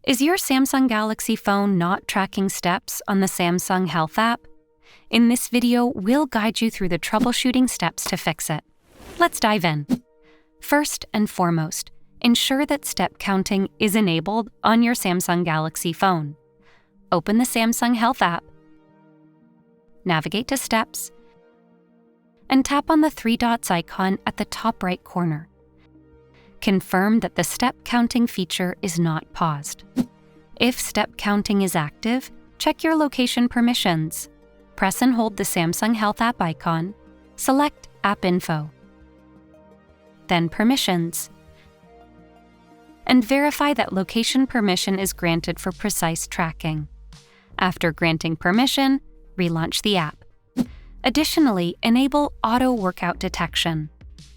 Is your Samsung Galaxy phone not tracking steps on the Samsung Health app? In this video, we'll guide you through the troubleshooting steps to fix it. Let's dive in. First and foremost, ensure that step counting is enabled on your Samsung Galaxy phone. Open the Samsung Health app, navigate to Steps, and tap on the three dots icon at the top right corner. Confirm that the step counting feature is not paused. If step counting is active, check your location permissions. Press and hold the Samsung Health app icon, select App Info, then Permissions, and verify that location permission is granted for precise tracking. After granting permission, relaunch the app. Additionally, enable Auto Workout Detection.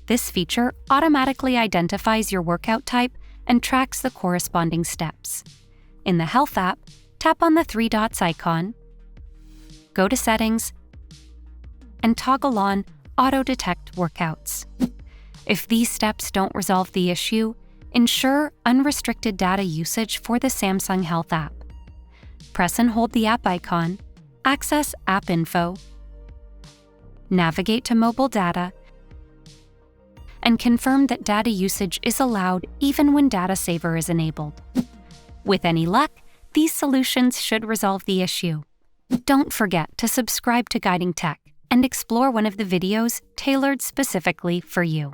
This feature automatically identifies your workout type and tracks the corresponding steps. In the Health app, tap on the three dots icon, go to Settings, and toggle on Auto Detect Workouts. If these steps don't resolve the issue, ensure unrestricted data usage for the Samsung Health app. Press and hold the app icon, access App Info, navigate to Mobile Data, and confirm that data usage is allowed even when Data Saver is enabled. With any luck, these solutions should resolve the issue. Don't forget to subscribe to Guiding Tech and explore one of the videos tailored specifically for you.